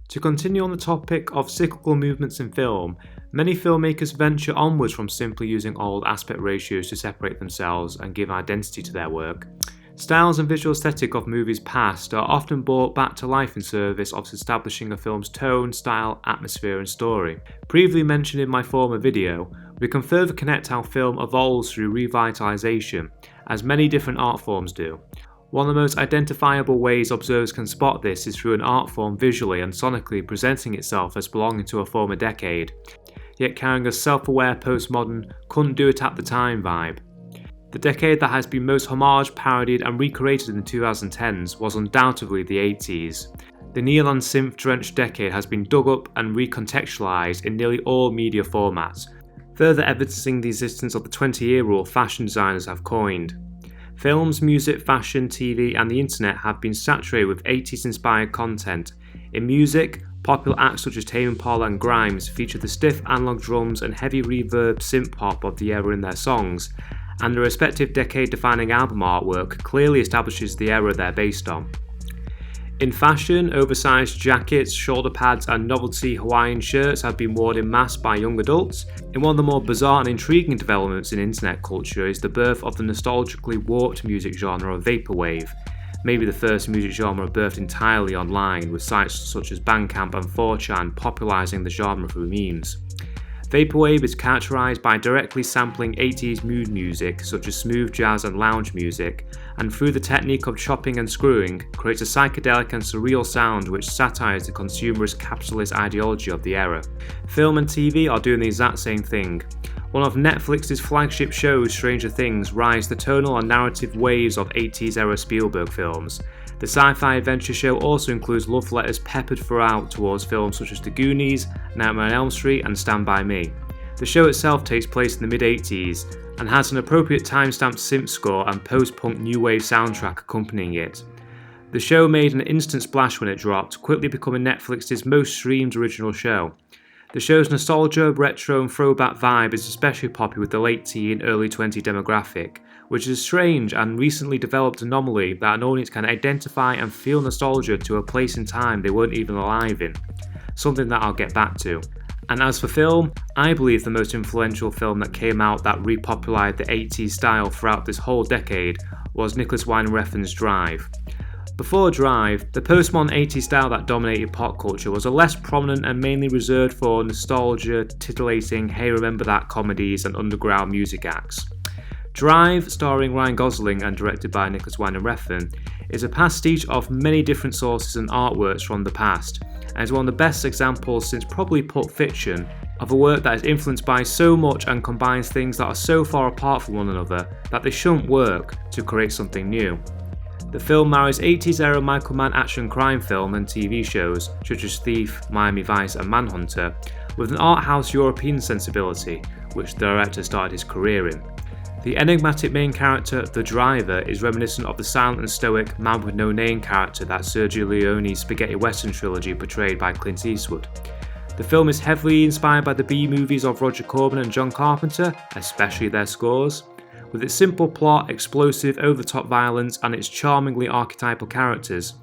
To continue on the topic of cyclical movements in film, many filmmakers venture onwards from simply using old aspect ratios to separate themselves and give identity to their work. Styles and visual aesthetic of movies past are often brought back to life in service of establishing a film's tone, style, atmosphere and story. Previously mentioned in my former video, we can further connect how film evolves through revitalisation, as many different art forms do. One of the most identifiable ways observers can spot this is through an art form visually and sonically presenting itself as belonging to a former decade, yet carrying a self-aware postmodern couldn't do it at the time vibe. The decade that has been most homaged, parodied and recreated in the 2010s was undoubtedly the 80s. The neon and synth-drenched decade has been dug up and recontextualised in nearly all media formats, further evidencing the existence of the 20-year rule fashion designers have coined. Films, music, fashion, TV and the internet have been saturated with 80s inspired content. In music, popular acts such as Tame Impala and Grimes feature the stiff analog drums and heavy reverb synth pop of the era in their songs, and the respective decade-defining album artwork clearly establishes the era they're based on. In fashion, oversized jackets, shoulder pads and novelty Hawaiian shirts have been worn en masse by young adults. In one of the more bizarre and intriguing developments in internet culture is the birth of the nostalgically warped music genre of vaporwave, maybe the first music genre birthed entirely online, with sites such as Bandcamp and 4chan popularising the genre through memes. Vaporwave is characterised by directly sampling 80s mood music such as smooth jazz and lounge music, and through the technique of chopping and screwing, creates a psychedelic and surreal sound which satires the consumerist capitalist ideology of the era. Film and TV are doing the exact same thing. One of Netflix's flagship shows, Stranger Things, rides the tonal and narrative waves of 80s era Spielberg films. The sci-fi adventure show also includes love letters peppered throughout towards films such as The Goonies, Nightmare on Elm Street and Stand By Me. The show itself takes place in the mid-80s and has an appropriate time-stamped synth score and post-punk new wave soundtrack accompanying it. The show made an instant splash when it dropped, quickly becoming Netflix's most streamed original show. The show's nostalgia, retro and throwback vibe is especially popular with the late teen, early 20 demographic, which is a strange and recently developed anomaly that an audience can identify and feel nostalgia to a place in time they weren't even alive in, something that I'll get back to. And as for film, I believe the most influential film that came out that repopularized the 80s style throughout this whole decade was Nicholas Winding Refn's Drive. Before Drive, the postmodern 80s style that dominated pop culture was a less prominent and mainly reserved for nostalgia, titillating hey remember that comedies and underground music acts. Drive, starring Ryan Gosling and directed by Nicholas Winding Refn, is a pastiche of many different sources and artworks from the past, and is one of the best examples since probably Pulp Fiction of a work that is influenced by so much and combines things that are so far apart from one another that they shouldn't work to create something new. The film marries 80s era Michael Mann action crime film and TV shows such as Thief, Miami Vice and Manhunter with an art house European sensibility, which the director started his career in. The enigmatic main character, the driver, is reminiscent of the silent and stoic man with no name character that Sergio Leone's spaghetti western trilogy portrayed by Clint Eastwood. The film is heavily inspired by the B-movies of Roger Corman and John Carpenter, especially their scores. With its simple plot, explosive, over-the-top violence and its charmingly archetypal characters.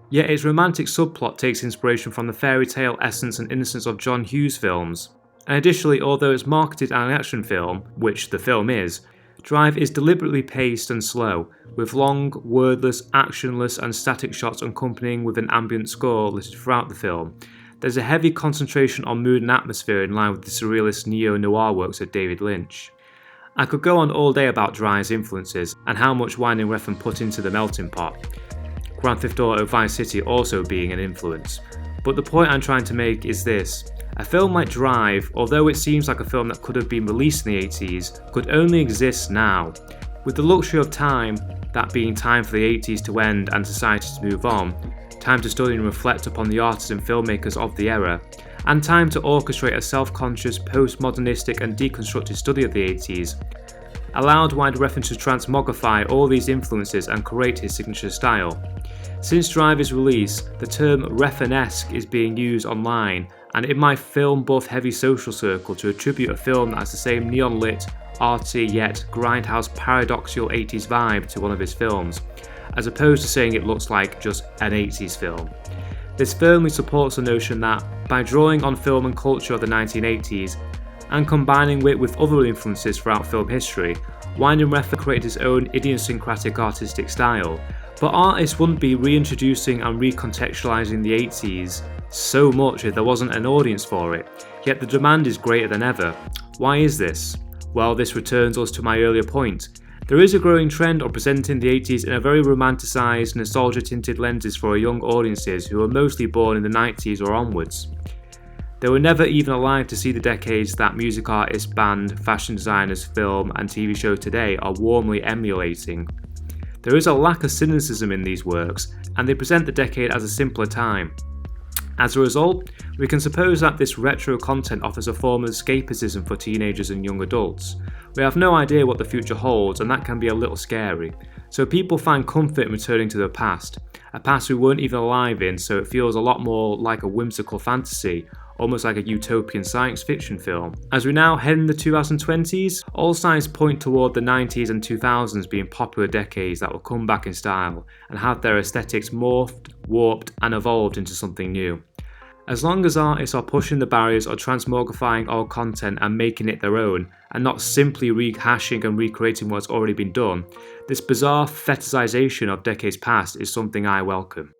Yet its romantic subplot takes inspiration from the fairy tale essence and innocence of John Hughes films. And additionally, although it's marketed as an action film, which the film is, Drive is deliberately paced and slow, with long, wordless, actionless and static shots accompanying with an ambient score listed throughout the film. There's a heavy concentration on mood and atmosphere in line with the surrealist neo-noir works of David Lynch. I could go on all day about Drive's influences and how much Winding Refn put into the melting pot, Grand Theft Auto Vice City also being an influence. But the point I'm trying to make is this. A film like Drive, although it seems like a film that could have been released in the 80s, could only exist now. With the luxury of time, that being time for the 80s to end and society to move on, time to study and reflect upon the artists and filmmakers of the era, and time to orchestrate a self-conscious, post-modernistic and deconstructed study of the 80s, allowed Winding Refn to transmogrify all these influences and create his signature style. Since Drive's release, the term Refn-esque is being used online and in my film buff heavy social circle to attribute a film that has the same neon-lit, arty yet grindhouse paradoxical 80s vibe to one of his films, as opposed to saying it looks like just an 80s film. This firmly supports the notion that, by drawing on film and culture of the 1980s, and combining it with other influences throughout film history, Wyndham Refn created his own idiosyncratic artistic style. But artists wouldn't be reintroducing and recontextualizing the 80s so much if there wasn't an audience for it, yet the demand is greater than ever. Why is this? Well, this returns us to my earlier point. There is a growing trend of presenting the 80s in a very romanticised, nostalgia-tinted lenses for young audiences who are mostly born in the 90s or onwards. They were never even alive to see the decades that music artists, band, fashion designers, film and TV shows today are warmly emulating. There is a lack of cynicism in these works, and they present the decade as a simpler time. As a result, we can suppose that this retro content offers a form of escapism for teenagers and young adults. We have no idea what the future holds, and that can be a little scary. So people find comfort in returning to the past, a past we weren't even alive in, so it feels a lot more like a whimsical fantasy, almost like a utopian science fiction film. As we now head in the 2020s, all signs point toward the 90s and 2000s being popular decades that will come back in style and have their aesthetics morphed, warped and evolved into something new. As long as artists are pushing the barriers of transmogrifying old content and making it their own, and not simply rehashing and recreating what's already been done, this bizarre fetishization of decades past is something I welcome.